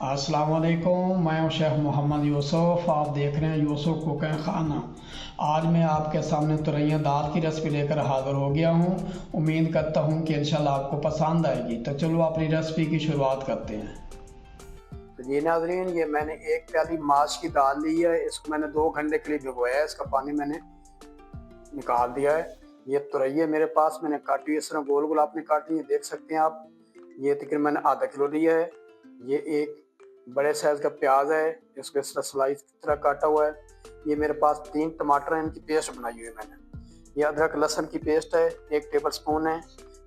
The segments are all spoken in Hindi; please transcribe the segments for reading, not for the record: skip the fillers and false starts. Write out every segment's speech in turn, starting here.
अस्सलाम वालेकुम। मैं हूं शेख मोहम्मद यूसुफ। आप देख रहे हैं यूसुफ कुकिंग खाना। आज मैं आपके सामने तुरैया दाल की रेसिपी लेकर हाज़िर हो गया हूं। उम्मीद करता हूं कि इंशाल्लाह आपको पसंद आएगी। तो चलो अपनी रेसिपी की शुरुआत करते हैं। तो जी नाज़रीन, ये मैंने एक प्याली माश की दाल ली है। इसको मैंने 2 घंटे के लिए भिगोया है। इसका पानी मैंने निकाल दिया है। ये तुरैया मेरे पास मैंने काटी, इस तरह गोल गोल आपने काटी है, देख सकते हैं आप। ये तकरीबन मैंने आधा किलो लिया है। ये एक बड़े साइज का प्याज है, इसको इस तरह स्लाइस की तरह काटा हुआ है। ये मेरे पास 3 टमाटर हैं, इनकी पेस्ट बनाई हुई है मैंने। ये अदरक लहसुन की पेस्ट है, 1 टेबल स्पून है।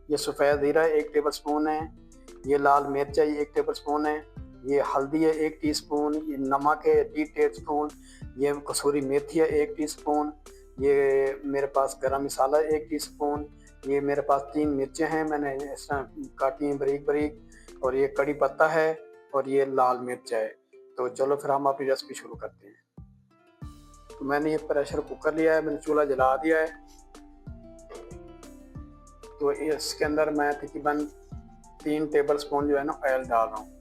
ये सफ़ेद ज़ीरा है, 1 टेबल स्पून है। ये लाल मिर्च है, ये 1 टेबल स्पून है। ये हल्दी है, 1 टीस्पून। ये नमक है, 3 टेबल स्पून। ये कसूरी मेथी है, 1 टीस्पून। ये मेरे पास गरम मसाला है, 1 टीस्पून। ये मेरे पास 3 मिर्चें हैं, मैंने इस तरह काटी हैं बारीक बारीक। और ये कड़ी पत्ता है, और ये लाल मिर्च है। तो चलो फिर हम अपनी रेसिपी शुरू करते हैं। तो मैंने ये प्रेशर कुकर लिया है, मैंने चूल्हा जला दिया है। तो इसके अंदर मैं तकरीबन 3 टेबल स्पून जो है ना ऑयल डाल रहा हूँ।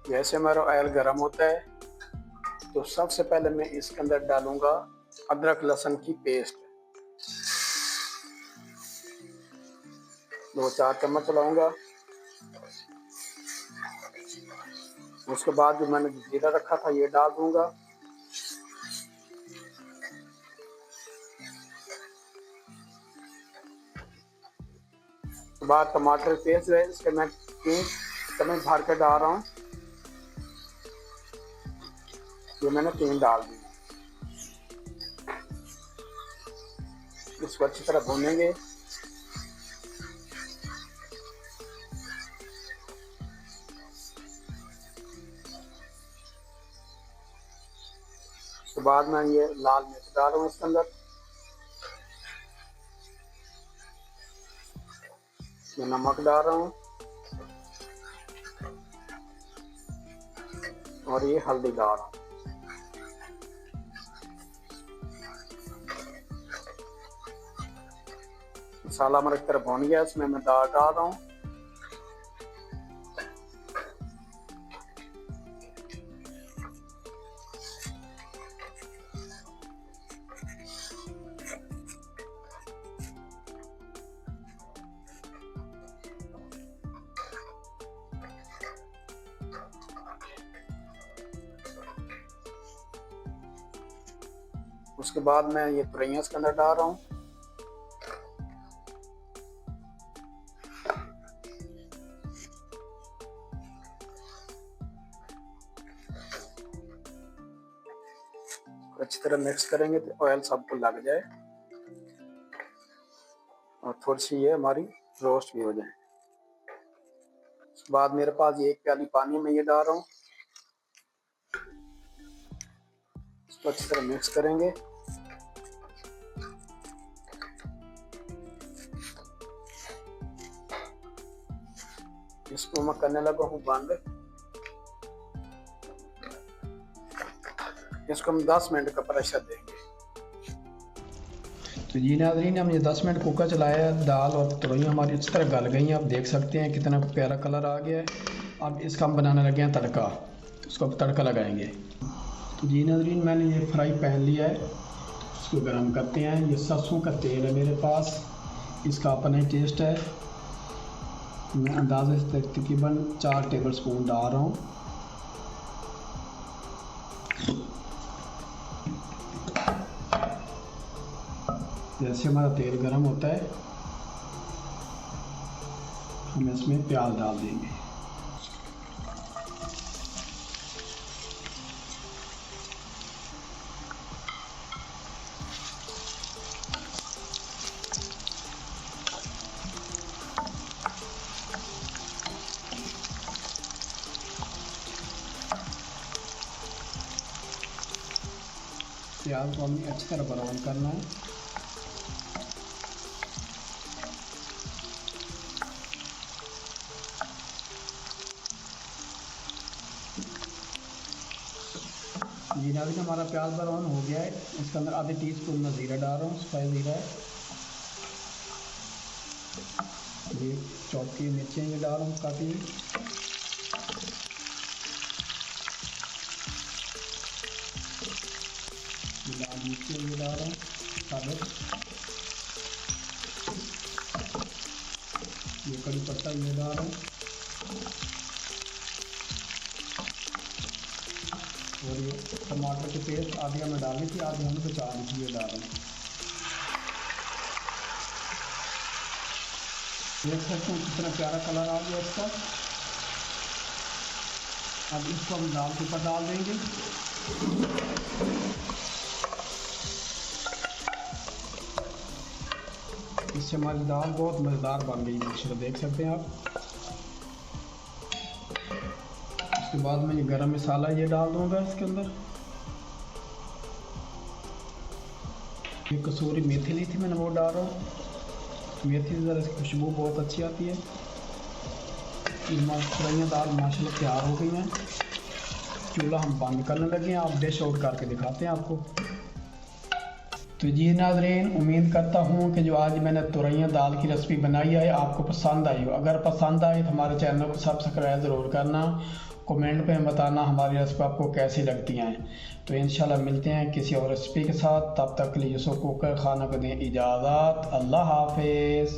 जैसे हमारा ऑयल गर्म होता है तो सबसे पहले मैं इसके अंदर डालूंगा अदरक लहसुन की पेस्ट। 2-4 चम्मच चलाऊंगा। उसके बाद जो मैंने जीरा रखा था ये डाल दूंगा। उसके बाद टमाटर पेस्ट है, इसके मैं 3 चम्मच भर के डाल रहा हूँ। ये मैंने 3 डाल दी। इसको अच्छी तरह भूनेंगे। उसके बाद मैं ये लाल मिर्च डाल रहा हूँ इसके अंदर। ये नमक डाल रहा हूँ, और ये हल्दी डाल रहा हूँ। मसाला हमारा एक तरफ भुन गया, इसमें मैं दाल डाल रहा हूँ। उसके बाद मैं ये तुरैया इसके अंदर डाल रहा हूँ। अच्छी तरह मिक्स करेंगे तो ऑयल सबको लग जाए और थोड़ी सी ये हमारी रोस्ट भी हो जाए। उसके बाद मेरे पास ये 1 प्याली पानी में ये डाल रहा हूँ। इसको अच्छी तरह मिक्स करेंगे। इसको मैं करने लगा हूँ बंद। इसको हम 10 मिनट का प्रेशर देंगे। तो जी नाज़रीन, हमने 10 मिनट कुकर चलाया। दाल और तुरैया हमारी अच्छी तरह गल गई हैं। आप देख सकते हैं कितना प्यारा कलर आ गया है। अब इसका हम बनाने लगे हैं तड़का। उसको तड़का लगाएंगे। तो जी नाज़रीन, मैंने ये फ्राई पैन लिया है, इसको गर्म करते हैं। ये सरसों का तेल है मेरे पास, इसका अपना ही टेस्ट है। मैं अंदाज़े से तकरीबन 4 टेबल स्पून डाल रहा हूँ। जैसे हमारा तेल गर्म होता है हम इसमें प्याज डाल देंगे। प्याज को हमें अच्छी तरह ब्राउन करना है। जी नाज़रीन, हमारा प्याज ब्राउन हो गया है। इसके अंदर आधे टीस्पून मैं ज़ीरा डाल रहा हूँ, सफ़ेद ज़ीरा है। ये चॉप की मिर्चें ये डाल रहा हूँ काटी हुई। ये लाल मिर्चें ये डाल रहा हूँ साबुत। ये कड़ी पत्ता ये डाल रहा हूँ और ये टमाटर की पेस्ट आधी हमें डाली थी, आधी हमें बचा ली थी, ये डाल रहा हूँ। देख सकते हैं कितना प्यारा कलर आ गया इसका। अब इसको हम दाल के ऊपर डाल देंगे। इससे हमारी दाल बहुत मज़ेदार बन गई माशाल्लाह, देख सकते हैं आप। उसके बाद मैं ये गरम मसाला ये डाल दूंगा इसके अंदर। ये कसूरी मेथी ली थी मैंने, वो डाल रहा हूँ। मेथी से ज़रा इसकी खुशबू बहुत अच्छी आती है। तुरैया दाल माशाल्लाह तैयार हो गई हैं। चूल्हा हम बंद करने लगे हैं, आप डिश आउट करके दिखाते हैं आपको। तो जी नाज़रीन, उम्मीद करता हूँ कि जो आज मैंने तुरैया दाल की रेसिपी बनाई है आपको पसंद आई हो। अगर पसंद आई तो हमारे चैनल को सब्सक्राइब ज़रूर करना, कमेंट में बताना हमारी रेसिपी आपको कैसी लगती हैं। तो इंशाल्लाह मिलते हैं किसी और रेसिपी के साथ, तब तक के लिए यूसुफ कुकर खाना को दें इजाज़त। अल्लाह हाफिज़।